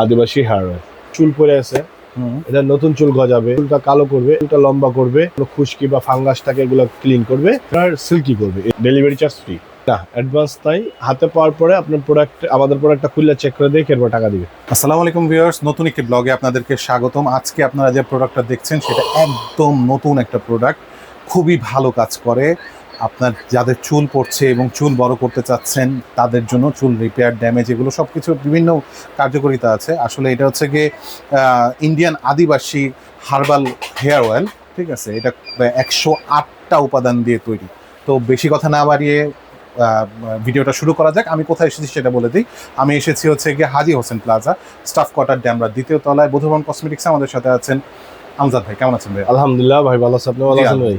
আদিবাসী hair oil. চুল পড়ে আছে, এটা নতুন চুল গজাবে, চুলটা কালো করবে, চুলটা লম্বা করবে, খুশকি বা ফাঙ্গাস থাকে এগুলো ক্লিন করবে আর সিল্কি করবে। Delivery charge free. না অ্যাডভান্স তাই হাতে পাওয়ার পরে আপনার প্রোডাক্ট, আমাদের প্রোডাক্টটা খুললে চেক করে দিয়ে এরপর টাকা দিবে। আসসালামু আলাইকুম ভিউয়ার্স, নতুন একটি ব্লগে আপনাদেরকে স্বাগতম। আজকে আপনারা যে প্রোডাক্টটা দেখছেন সেটা একদম নতুন একটা প্রোডাক্ট, খুবই ভালো কাজ করে। আপনার যাদের চুল পড়ছে এবং চুল বড় করতে চাচ্ছেন তাদের জন্য, চুল রিপেয়ার, ড্যামেজ, এগুলো সব কিছু বিভিন্ন কার্যকারিতা আছে। আসলে এটা হচ্ছে গিয়ে ইন্ডিয়ান আদিবাসী হার্বাল হেয়ার অয়েল, ঠিক আছে। এটা 108টা উপাদান দিয়ে তৈরি। তো বেশি কথা না বাড়িয়ে ভিডিওটা শুরু করা যাক। আমি কোথায় এসেছি সেটা বলে দিই। আমি এসেছি হচ্ছে গিয়ে হাজি Hossain plaza, staff quarter, Demra, দ্বিতীয় তলায়, বধুবন কসমেটিক্স। আমাদের সাথে আছেন আমজাদ ভাই। কেমন আছেন ভাই? আলহামদুলিল্লাহ ভাই, ভালো আছেন? আপনি ভালো আছেন ভাই?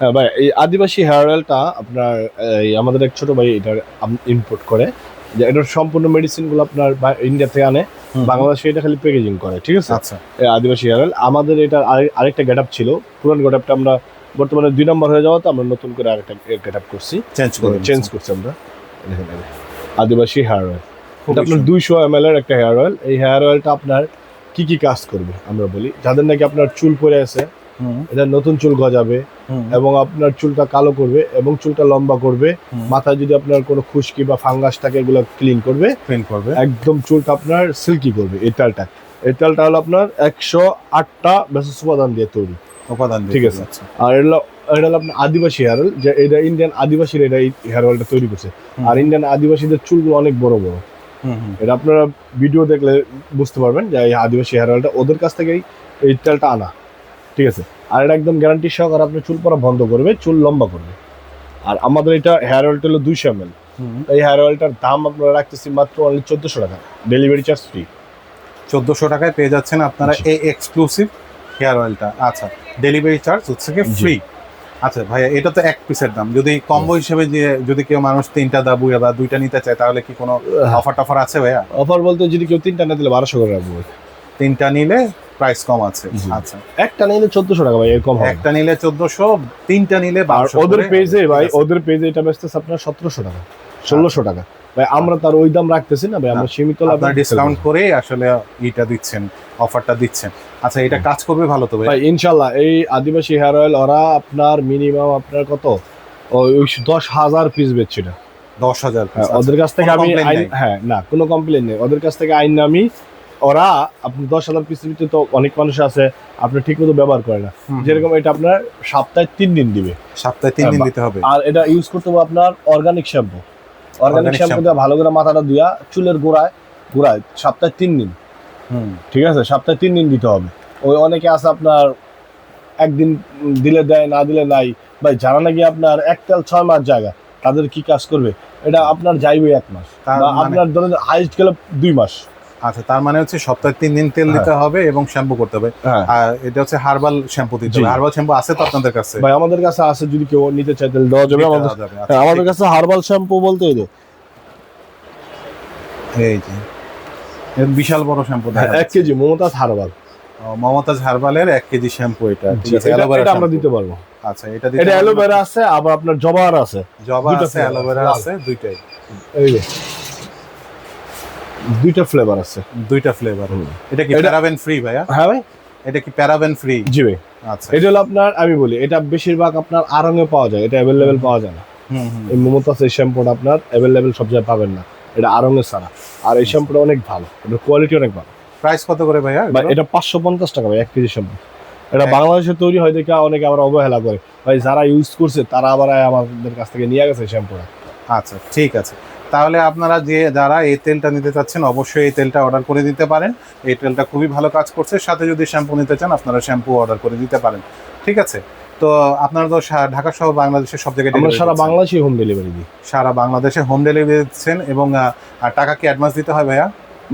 হ্যাঁ ভাই, এই আদিবাসী হেয়ার অয়েলটা আপনার আমাদের এক ছোট ভাই এটা ইম্পোর্ট করে, যে এটার সম্পূর্ণ মেডিসিন গুলো আপনার ইন্ডিয়া থেকে আনে, বাংলাদেশে এটা খালি প্যাকেজিং করে, ঠিক আছে। আচ্ছা, আদিবাসী হেয়ার অয়েল আমাদের এটা আরেকটা গেট আপ ছিল, পুরান গেট আপটা আমরা বর্তমানে 2 নম্বর হয়ে যাওয়াতে আমরা নতুন করে আরেকটা গেট আপ করছি, চেঞ্জ করছি আমরা। আদিবাসী হেয়ার অয়েল, এটা আপনার 200 ml এর একটা হেয়ার অয়েল। এই হেয়ার অয়েলটা আপনার কি কি কাজ করবে আমরা বলি। যাদের নাকি আপনার চুল পড়ে আছে, এটা নতুন চুল গজাবে এবং আপনার চুলটা কালো করবে এবং চুলটা লম্বা করবে। মাথায় যদি আপনার কোনো খুশকি বা ফাঙ্গাস থাকে এগুলো ক্লিন করবে, একদম চুলটা আপনার সিল্কি করবে। এই তেলটা হলো আপনার 108টা বেসিস উপাদান দিয়ে তৈরি, ঠিক আছে। আর এটা হলো আপনার আদিবাসী হেয়ার অয়েল, যে এটা ইন্ডিয়ান আদিবাসীরা এটা এই হেয়ার অয়েলটা তৈরি করছে। আর ইন্ডিয়ান আদিবাসীদের চুলগুলো অনেক বড় বড়, এটা আপনারা ভিডিও দেখলে বুঝতে পারবেন যে এই আদিবাসী হেয়ার অয়েলটা ওদের কাছ থেকেই এই তেলটা আনা, ঠিক আছে। আর এটা একদম গ্যারান্টি সহকারে আপনার চুল পড়া বন্ধ করবে, চুল লম্বা করবে। আর আমাদের এটা হেয়ার অয়েলটা হলো 200 ml। এই হেয়ার অয়েলটার দাম আপনারা রাখতেছি মাত্র অনলি 1400 টাকা, ডেলিভারি চার্জ ফ্রি। 1400 টাকায় পেয়ে যাচ্ছেন আপনারা এই এক্সক্লুসিভ হেয়ার অয়েলটা। আচ্ছা, ডেলিভারি চার্জ হচ্ছে কি ফ্রি। আচ্ছা ভাইয়া, এটা তো এক পিসের দাম। যদি কম্বো হিসেবে যে যদি কেউ মানুষ 3টা দাবু বা 2টা নিতে চায় তাহলে কি কোনো অফার টফার আছে ভাইয়া? অফার বলতে যদি কেউ 3টা না দিলে 1200 করে রাখবো। 3টা নিলে প্রাইস কম আছে। আচ্ছা, একটা নিলে 1400 টাকা ভাই, এরকম হবে। একটা নিলে 1400, 3টা নিলে 1200। ওদের পেজে ভাই, ওদের পেজে এটা বেচতেছে আপনার 1700 টাকা, 1600 টাকা ভাই। আমরা তার ওই দাম রাখতেছি না ভাই, আমরা সীমিত লাভ, আপনারা ডিসকাউন্ট করে আসলে এইটা দিচ্ছেন, অফারটা দিচ্ছেন। আচ্ছা, এটা কাজ করবে ভালো তো ভাই ইনশাআল্লাহ। এই আদিবাসী হেয়ার অয়েল ওরা আপনার মিনিমাম আপনার কত, ওই 10,000 পিস বেচছে না। 10,000 পিস? ওদের কাছ থেকে আমি হ্যাঁ, না কোনো কমপ্লেন নেই। ওদের কাছ থেকে আইন নামি, ওরা আপনি 10,000 পিসের ভিতরে তো অনেক মানুষ আছে আপনার ঠিক মতো ব্যবহার করে না। যেরকম এটা আপনার সপ্তাহে 3 দিন দিবে, সপ্তাহে 3 দিন দিতে হবে। আর এটা ইউজ করতে হবে আপনার অর্গানিক শ্যাম্পু। অর্গানিক শ্যাম্পু দিয়ে ভালো করে মাথাটা ধুয়া চুলের গোড়ায় সপ্তাহে 3 দিন, ঠিক আছে। সপ্তাহে 3 দিন দিতে হবে। ওই অনেকে আছে আপনার একদিন দিলে দেয়, না দিলে নাই ভাই। যারা নাকি আপনার এক তেল 6 মাস জায়গা, তাদের কি কাজ করবে? এটা আপনার যাইবে 1 মাস, আপনার ধরেন হাইস্ট গেলে 2 মাস। আচ্ছা, তার মানে হচ্ছে সপ্তাহে 3 দিন তেল দিতে হবে এবং শ্যাম্পু করতে হবে। আর এটা হচ্ছে হার্বাল শ্যাম্পু দিতে হবে। হার্বাল শ্যাম্পু আছে তো আপনাদের কাছে? ভাই আমাদের কাছে আছে, যদি কেউ নিতে চায় তাহলে দেওয়া যাবে। আমাদের কাছে হার্বাল শ্যাম্পু বলতে এই যে বিশাল বড় shampoo, 1 KG Mumtaz herbal, Mumtaz হার্বালের 1 কেজি শ্যাম্পু। এটা এটা আমরা দিতে পারবো। আচ্ছা, এটা অ্যালোভেরা আছে, আবার আপনার জবার আছে, অ্যালোভেরা আছে, দুইটাই। এই যে 2টা ফ্লেভার আছে, 2টা ফ্লেভার। এটা কি প্যারাবেন ফ্রি ভাইয়া? হ্যাঁ ভাই, এটা কি প্যারাবেন ফ্রি? জি ভাই। আচ্ছা, এটা হলো আপনার, আমি বলি এটা বেশিরভাগ আপনার আড়ঙে পাওয়া যায়, এটা অ্যাভেলেবেল পাওয়া যায় না। এই মমতাজ এই শ্যাম্পুটা আপনার অ্যাভেলেবেল সব জায়গায় পাবেন না, এটা আড়ঙে ছাড়া। আর এই শ্যাম্পুটা অনেক ভালো, এটার কোয়ালিটি অনেক ভালো। প্রাইস কত করে ভাইয়া? এটা 550 টাকা ভাই 1 কেজি শ্যাম্পু। এটা বাংলাদেশে তৈরি হয় দেখে অনেকে আবার অবহেলা করে ভাই, যারা ইউজ করছে তারা আবার আমাদের কাছ থেকে নিয়ে গেছে শ্যাম্পুটা। আচ্ছা, ঠিক আছে। তাহলে আপনারা যারা এই তেলটা নিতে চাচ্ছেন অবশ্যই এই তেলটা অর্ডার করে দিতে পারেন। এই তেলটা খুবই ভালো কাজ করছে। সাথে যদি শ্যাম্পু নিতে চান আপনারা শ্যাম্পু অর্ডার করে দিতে পারেন, ঠিক আছে। তো আপনারা তো ঢাকা সহ বাংলাদেশের সব জায়গায় আমরা সারা বাংলাদেশে হোম ডেলিভারি দিই। সারা বাংলাদেশে হোম ডেলিভারি দিচ্ছেন। এবং টাকা কি অ্যাডভান্স দিতে হয় ভাইয়া?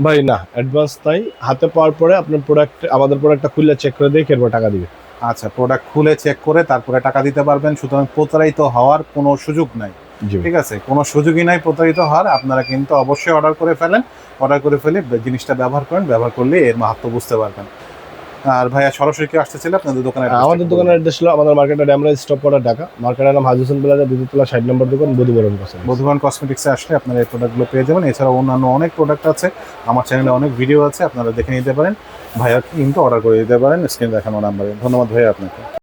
ভাই না অ্যাডভান্স তাই হাতে পাওয়ার পরে আপনার প্রোডাক্ট, আমাদের প্রোডাক্টটা খুললে চেক করে দিয়ে এরপর টাকা দিবে। আচ্ছা, প্রোডাক্ট খুলে চেক করে তারপরে টাকা দিতে পারবেন। সুতরাং প্রতারিত হওয়ার কোনো সুযোগ নাই, ঠিক আছে। কোনো সুযোগই নাই প্রতারিত হওয়ার। আপনারা কিন্তু অবশ্যই অর্ডার করে ফেলেন, অর্ডার করে ফেলে জিনিসটা ব্যবহার করেন, ব্যবহার করলে এর মাহাত্ম্য বুঝতে পারবেন। আর ভাইয়া সরাসরি কেউ আসতে চাইলে আপনাদের দোকানে আমাদের দোকানের অ্যাড্রেস হলো আমাদের মার্কেটের ড্যামরাইজ স্টপ করার ঢাকা, মার্কেটের নাম হাজি হোসেন প্লাজা, দ্বিতীয়তলা 60 নম্বর দোকান, বধুবরণ কসমেটিক্স। বধুবান কসমেটিক্সে আসলে আপনারা এই প্রোডাক্টগুলো পেয়ে যাবেন। এছাড়াও অন্যান্য অনেক প্রোডাক্ট আছে, আমার চ্যানেলে অনেক ভিডিও আছে, আপনারা দেখে নিতে পারেন। ভাইয়া কিন্তু অর্ডার করে দিতে পারেন স্ক্রিনে দেখানো নাম্বারে। ধন্যবাদ ভাইয়া আপনাকে।